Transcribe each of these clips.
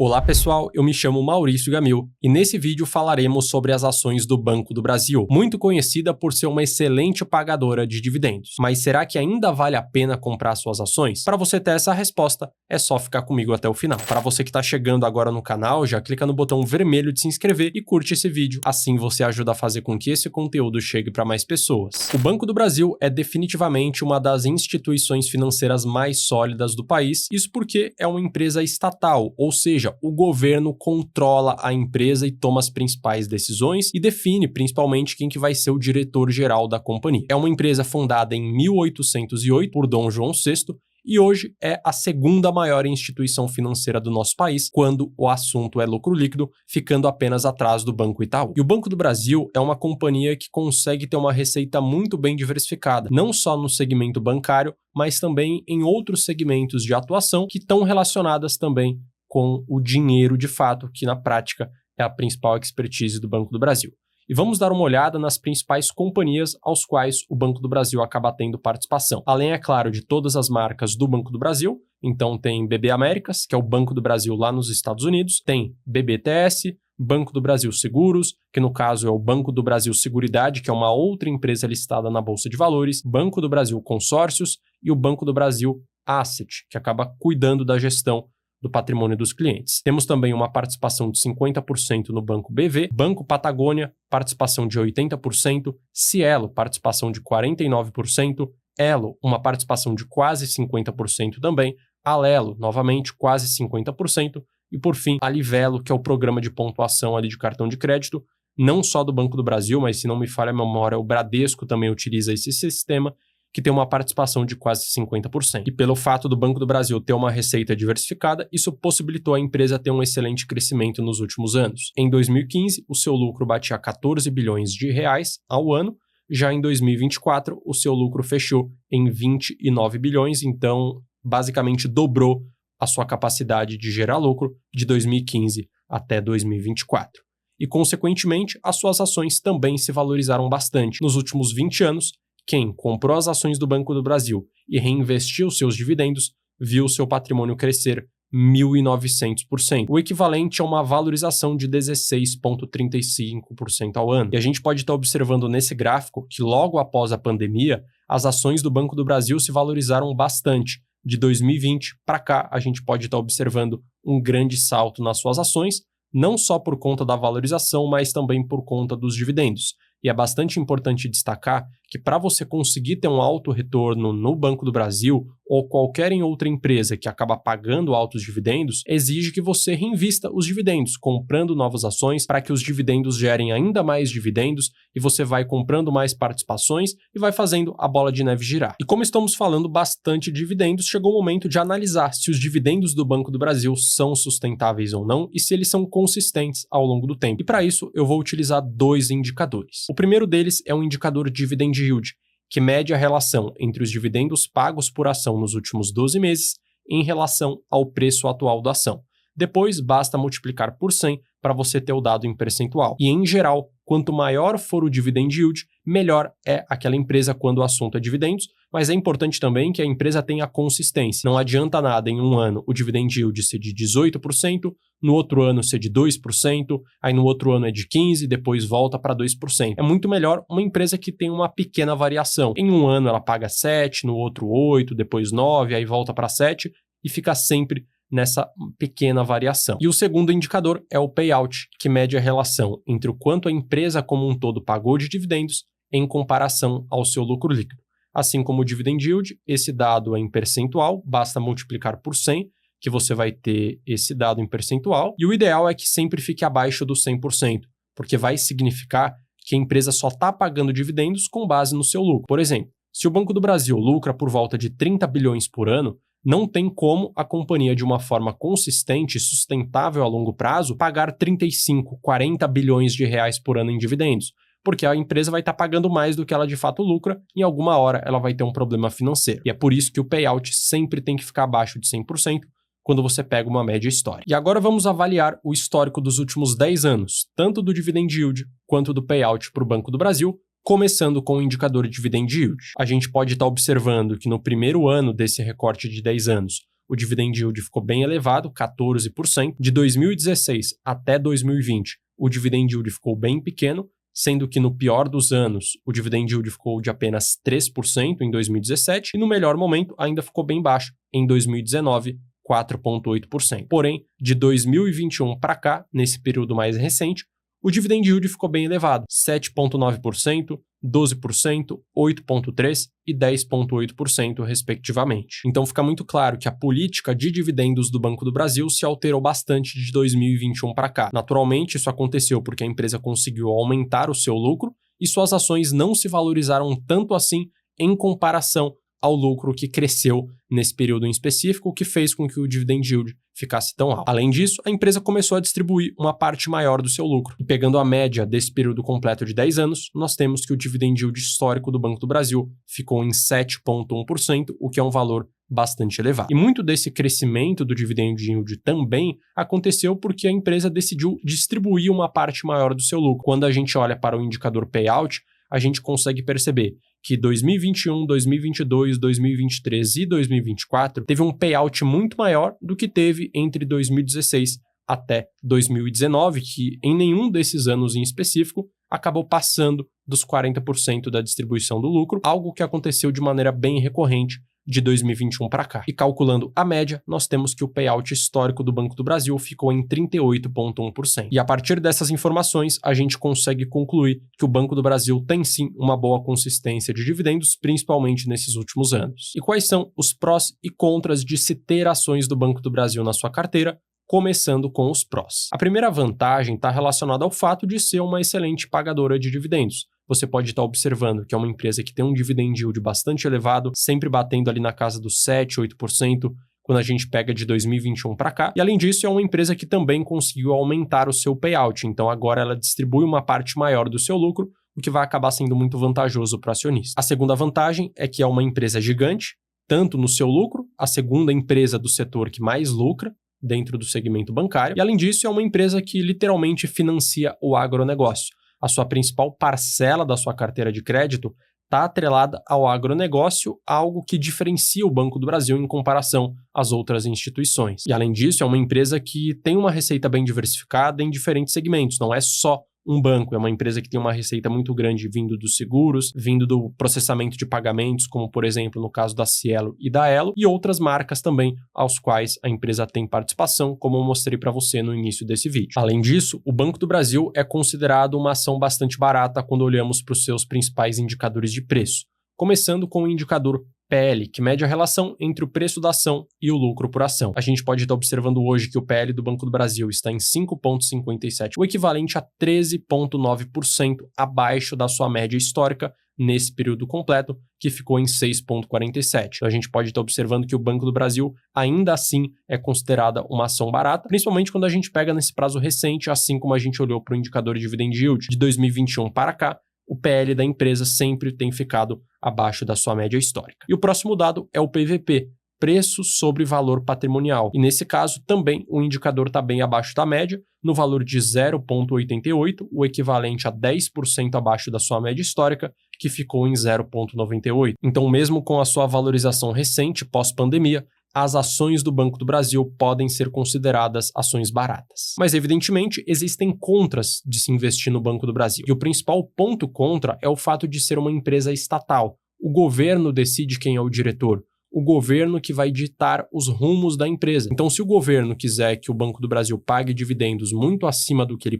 Olá pessoal, eu me chamo Maurício Gamil e nesse vídeo falaremos sobre as ações do Banco do Brasil, muito conhecida por ser uma excelente pagadora de dividendos. Mas será que ainda vale a pena comprar suas ações? Para você ter essa resposta, é só ficar comigo até o final. Para você que está chegando agora no canal, já clica no botão vermelho de se inscrever e curte esse vídeo, assim você ajuda a fazer com que esse conteúdo chegue para mais pessoas. O Banco do Brasil é definitivamente uma das instituições financeiras mais sólidas do país, isso porque é uma empresa estatal, ou seja, o governo controla a empresa e toma as principais decisões e define principalmente quem que vai ser o diretor-geral da companhia. É uma empresa fundada em 1808 por Dom João VI e hoje é a segunda maior instituição financeira do nosso país quando o assunto é lucro líquido, ficando apenas atrás do Banco Itaú. E o Banco do Brasil é uma companhia que consegue ter uma receita muito bem diversificada, não só no segmento bancário, mas também em outros segmentos de atuação que estão relacionadas também com o dinheiro de fato, que na prática é a principal expertise do Banco do Brasil. E vamos dar uma olhada nas principais companhias aos quais o Banco do Brasil acaba tendo participação. Além, é claro, de todas as marcas do Banco do Brasil, então tem BB Américas, que é o Banco do Brasil lá nos Estados Unidos, tem BBTS, Banco do Brasil Seguros, que no caso é o Banco do Brasil Seguridade, que é uma outra empresa listada na Bolsa de Valores, Banco do Brasil Consórcios e o Banco do Brasil Asset, que acaba cuidando da gestão do patrimônio dos clientes. Temos também uma participação de 50% no Banco BV, Banco Patagônia, participação de 80%, Cielo, participação de 49%, Elo, uma participação de quase 50% também, Alelo, novamente, quase 50%, e por fim, a Livelo, que é o programa de pontuação ali de cartão de crédito, não só do Banco do Brasil, mas se não me falha a memória, o Bradesco também utiliza esse sistema, que tem uma participação de quase 50%. E pelo fato do Banco do Brasil ter uma receita diversificada, isso possibilitou a empresa ter um excelente crescimento nos últimos anos. Em 2015, o seu lucro batia 14 bilhões de reais ao ano, já em 2024, o seu lucro fechou em 29 bilhões, então basicamente dobrou a sua capacidade de gerar lucro de 2015 até 2024. E, consequentemente, as suas ações também se valorizaram bastante. Nos últimos 20 anos, quem comprou as ações do Banco do Brasil e reinvestiu seus dividendos, viu seu patrimônio crescer 1.900%, o equivalente a uma valorização de 16,35% ao ano. E a gente pode estar observando nesse gráfico que logo após a pandemia, as ações do Banco do Brasil se valorizaram bastante. De 2020 para cá, a gente pode estar observando um grande salto nas suas ações, não só por conta da valorização, mas também por conta dos dividendos. E é bastante importante destacar que para você conseguir ter um alto retorno no Banco do Brasil ou qualquer outra empresa que acaba pagando altos dividendos, exige que você reinvista os dividendos, comprando novas ações para que os dividendos gerem ainda mais dividendos e você vai comprando mais participações e vai fazendo a bola de neve girar. E como estamos falando bastante de dividendos, chegou o momento de analisar se os dividendos do Banco do Brasil são sustentáveis ou não e se eles são consistentes ao longo do tempo. E para isso eu vou utilizar dois indicadores. O primeiro deles é o indicador Dividend Yield, que mede a relação entre os dividendos pagos por ação nos últimos 12 meses em relação ao preço atual da ação. Depois, basta multiplicar por 100 para você ter o dado em percentual. E, em geral, quanto maior for o dividend yield, melhor é aquela empresa quando o assunto é dividendos, mas é importante também que a empresa tenha consistência. Não adianta nada em um ano o dividend yield ser de 18%, no outro ano ser de 2%, aí no outro ano é de 15%, depois volta para 2%. É muito melhor uma empresa que tem uma pequena variação. Em um ano ela paga 7%, no outro 8%, depois 9%, aí volta para 7% e fica sempre nessa pequena variação. E o segundo indicador é o payout, que mede a relação entre o quanto a empresa como um todo pagou de dividendos em comparação ao seu lucro líquido. Assim como o dividend yield, esse dado é em percentual, basta multiplicar por 100, que você vai ter esse dado em percentual, e o ideal é que sempre fique abaixo do 100%, porque vai significar que a empresa só está pagando dividendos com base no seu lucro. Por exemplo, se o Banco do Brasil lucra por volta de 30 bilhões por ano, não tem como a companhia, de uma forma consistente e sustentável a longo prazo, pagar 35, 40 bilhões de reais por ano em dividendos, porque a empresa vai estar pagando mais do que ela de fato lucra, e em alguma hora ela vai ter um problema financeiro. E é por isso que o payout sempre tem que ficar abaixo de 100%, quando você pega uma média histórica. E agora vamos avaliar o histórico dos últimos 10 anos, tanto do dividend yield quanto do payout para o Banco do Brasil, começando com o indicador Dividend Yield. A gente pode estar observando que no primeiro ano desse recorte de 10 anos, o dividend yield ficou bem elevado, 14%. De 2016 até 2020, o dividend yield ficou bem pequeno, sendo que no pior dos anos, o dividend yield ficou de apenas 3% em 2017 e no melhor momento ainda ficou bem baixo, em 2019, 4,8%. Porém, de 2021 para cá, nesse período mais recente, o dividend yield ficou bem elevado, 7,9%, 12%, 8,3% e 10,8% respectivamente. Então fica muito claro que a política de dividendos do Banco do Brasil se alterou bastante de 2021 para cá. Naturalmente, isso aconteceu porque a empresa conseguiu aumentar o seu lucro e suas ações não se valorizaram tanto assim em comparação ao lucro que cresceu nesse período em específico, o que fez com que o dividend yield ficasse tão alto. Além disso, a empresa começou a distribuir uma parte maior do seu lucro. E pegando a média desse período completo de 10 anos, nós temos que o dividend yield histórico do Banco do Brasil ficou em 7,1%, o que é um valor bastante elevado. E muito desse crescimento do dividend yield também aconteceu porque a empresa decidiu distribuir uma parte maior do seu lucro. Quando a gente olha para o indicador payout, a gente consegue perceber que 2021, 2022, 2023 e 2024 teve um payout muito maior do que teve entre 2016 até 2019, que em nenhum desses anos em específico acabou passando dos 40% da distribuição do lucro, algo que aconteceu de maneira bem recorrente de 2021 para cá. E calculando a média, nós temos que o payout histórico do Banco do Brasil ficou em 38,1%. E a partir dessas informações, a gente consegue concluir que o Banco do Brasil tem sim uma boa consistência de dividendos, principalmente nesses últimos anos. E quais são os prós e contras de se ter ações do Banco do Brasil na sua carteira? Começando com os prós. A primeira vantagem está relacionada ao fato de ser uma excelente pagadora de dividendos. Você pode estar observando que é uma empresa que tem um dividend yield bastante elevado, sempre batendo ali na casa dos 7%, 8%, quando a gente pega de 2021 para cá. E além disso, é uma empresa que também conseguiu aumentar o seu payout. Então agora ela distribui uma parte maior do seu lucro, o que vai acabar sendo muito vantajoso para o acionista. A segunda vantagem é que é uma empresa gigante, tanto no seu lucro, a segunda empresa do setor que mais lucra dentro do segmento bancário. E além disso, é uma empresa que literalmente financia o agronegócio. A sua principal parcela da sua carteira de crédito está atrelada ao agronegócio, algo que diferencia o Banco do Brasil em comparação às outras instituições. E além disso, é uma empresa que tem uma receita bem diversificada em diferentes segmentos, não é só um banco, é uma empresa que tem uma receita muito grande vindo dos seguros, vindo do processamento de pagamentos, como por exemplo no caso da Cielo e da Elo, e outras marcas também aos quais a empresa tem participação, como eu mostrei para você no início desse vídeo. Além disso, o Banco do Brasil é considerado uma ação bastante barata quando olhamos para os seus principais indicadores de preço, começando com o indicador PL, que mede a relação entre o preço da ação e o lucro por ação. A gente pode estar observando hoje que o PL do Banco do Brasil está em 5,57, o equivalente a 13,9% abaixo da sua média histórica nesse período completo, que ficou em 6,47. Então a gente pode estar observando que o Banco do Brasil ainda assim é considerada uma ação barata, principalmente quando a gente pega nesse prazo recente, assim como a gente olhou para o indicador de dividend yield de 2021 para cá, o PL da empresa sempre tem ficado abaixo da sua média histórica. E o próximo dado é o PVP, preço sobre valor patrimonial. E nesse caso também o indicador está bem abaixo da média, no valor de 0,88, o equivalente a 10% abaixo da sua média histórica, que ficou em 0,98. Então, mesmo com a sua valorização recente pós-pandemia, as ações do Banco do Brasil podem ser consideradas ações baratas. Mas, evidentemente, existem contras de se investir no Banco do Brasil. E o principal ponto contra é o fato de ser uma empresa estatal. O governo decide quem é o diretor. O governo que vai ditar os rumos da empresa. Então, se o governo quiser que o Banco do Brasil pague dividendos muito acima do que ele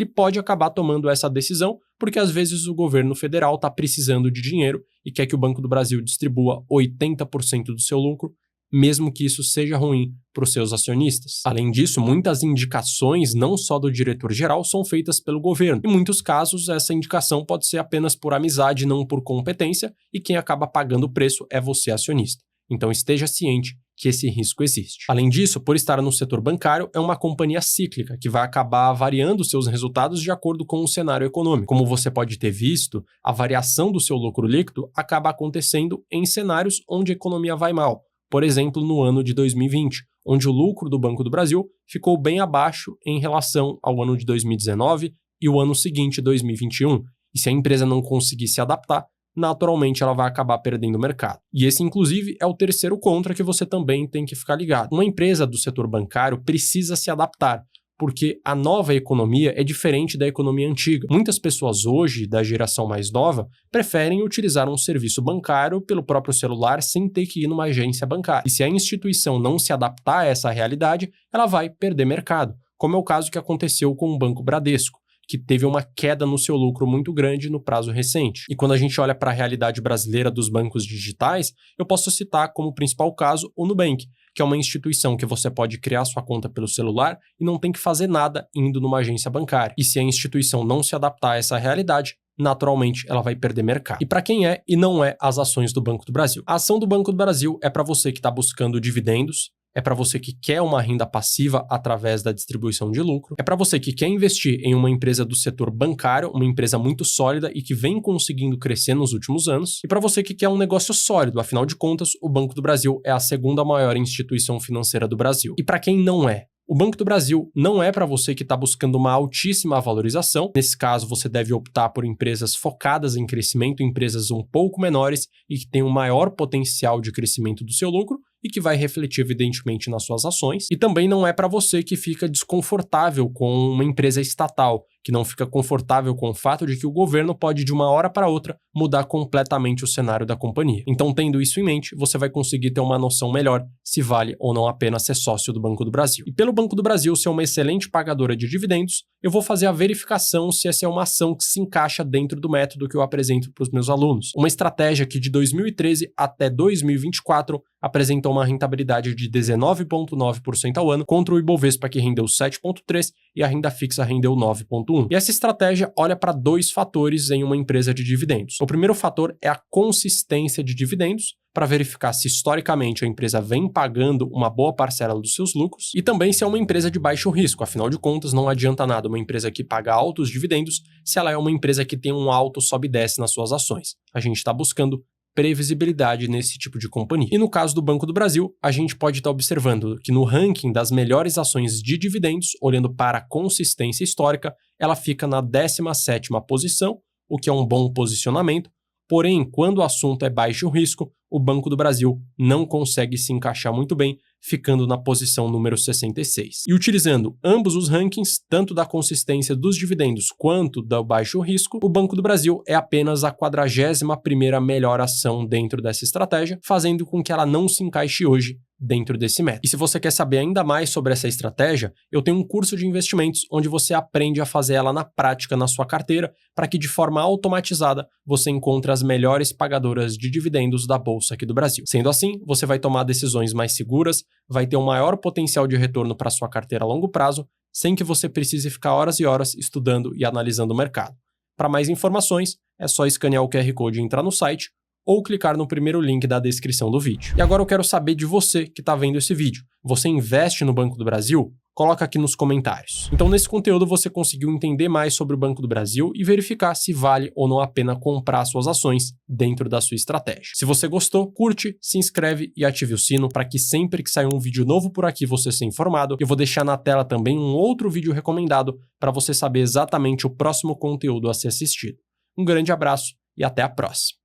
pode acabar tomando essa decisão, porque às vezes o governo federal está precisando de dinheiro e quer que o Banco do Brasil distribua 80% do seu lucro, mesmo que isso seja ruim para os seus acionistas. Além disso, muitas indicações, não só do diretor-geral, são feitas pelo governo. Em muitos casos, essa indicação pode ser apenas por amizade, não por competência, e quem acaba pagando o preço é você, acionista. Então esteja ciente que esse risco existe. Além disso, por estar no setor bancário, é uma companhia cíclica, que vai acabar variando seus resultados de acordo com o cenário econômico. Como você pode ter visto, a variação do seu lucro líquido acaba acontecendo em cenários onde a economia vai mal. Por exemplo, no ano de 2020, onde o lucro do Banco do Brasil ficou bem abaixo em relação ao ano de 2019 e o ano seguinte, 2021. E se a empresa não conseguir se adaptar, naturalmente ela vai acabar perdendo o mercado. E esse, inclusive, é o terceiro contra que você também tem que ficar ligado. Uma empresa do setor bancário precisa se adaptar, porque a nova economia é diferente da economia antiga. Muitas pessoas hoje, da geração mais nova, preferem utilizar um serviço bancário pelo próprio celular sem ter que ir numa agência bancária. E se a instituição não se adaptar a essa realidade, ela vai perder mercado, como é o caso que aconteceu com o Banco Bradesco, que teve uma queda no seu lucro muito grande no prazo recente. E quando a gente olha para a realidade brasileira dos bancos digitais, eu posso citar como principal caso o Nubank, que é uma instituição que você pode criar sua conta pelo celular e não tem que fazer nada indo numa agência bancária. E se a instituição não se adaptar a essa realidade, naturalmente ela vai perder mercado. E para quem é e não é as ações do Banco do Brasil? A ação do Banco do Brasil é para você que está buscando dividendos, é para você que quer uma renda passiva através da distribuição de lucro, é para você que quer investir em uma empresa do setor bancário, uma empresa muito sólida e que vem conseguindo crescer nos últimos anos, e para você que quer um negócio sólido, afinal de contas, o Banco do Brasil é a segunda maior instituição financeira do Brasil. E para quem não é? O Banco do Brasil não é para você que está buscando uma altíssima valorização. Nesse caso, você deve optar por empresas focadas em crescimento, empresas um pouco menores e que têm um maior potencial de crescimento do seu lucro e que vai refletir, evidentemente, nas suas ações. E também não é para você que fica desconfortável com uma empresa estatal, que não fica confortável com o fato de que o governo pode, de uma hora para outra, mudar completamente o cenário da companhia. Então, tendo isso em mente, você vai conseguir ter uma noção melhor se vale ou não a pena ser sócio do Banco do Brasil. E pelo Banco do Brasil ser uma excelente pagadora de dividendos, eu vou fazer a verificação se essa é uma ação que se encaixa dentro do método que eu apresento para os meus alunos. Uma estratégia que de 2013 até 2024 apresentou uma rentabilidade de 19,9% ao ano, contra o Ibovespa, que rendeu 7,3%, e a renda fixa rendeu 9,1%. E essa estratégia olha para dois fatores em uma empresa de dividendos. O primeiro fator é a consistência de dividendos, para verificar se historicamente a empresa vem pagando uma boa parcela dos seus lucros, e também se é uma empresa de baixo risco. Afinal de contas, não adianta nada uma empresa que paga altos dividendos se ela é uma empresa que tem um alto sobe e desce nas suas ações. A gente está buscando previsibilidade nesse tipo de companhia. E no caso do Banco do Brasil, a gente pode estar observando que no ranking das melhores ações de dividendos, olhando para a consistência histórica, ela fica na 17ª posição, o que é um bom posicionamento. Porém, quando o assunto é baixo risco, o Banco do Brasil não consegue se encaixar muito bem, ficando na posição número 66. E utilizando ambos os rankings, tanto da consistência dos dividendos quanto do baixo risco, o Banco do Brasil é apenas a 41ª melhor ação dentro dessa estratégia, fazendo com que ela não se encaixe hoje dentro desse método. E se você quer saber ainda mais sobre essa estratégia, eu tenho um curso de investimentos onde você aprende a fazer ela na prática na sua carteira, para que de forma automatizada você encontre as melhores pagadoras de dividendos da Bolsa aqui do Brasil. Sendo assim, você vai tomar decisões mais seguras, vai ter um maior potencial de retorno para sua carteira a longo prazo, sem que você precise ficar horas e horas estudando e analisando o mercado. Para mais informações, é só escanear o QR Code e entrar no site, ou clicar no primeiro link da descrição do vídeo. E agora eu quero saber de você que está vendo esse vídeo. Você investe no Banco do Brasil? Coloca aqui nos comentários. Então, nesse conteúdo você conseguiu entender mais sobre o Banco do Brasil e verificar se vale ou não a pena comprar suas ações dentro da sua estratégia. Se você gostou, curte, se inscreve e ative o sino para que sempre que sair um vídeo novo por aqui você seja informado. Eu vou deixar na tela também um outro vídeo recomendado para você saber exatamente o próximo conteúdo a ser assistido. Um grande abraço e até a próxima.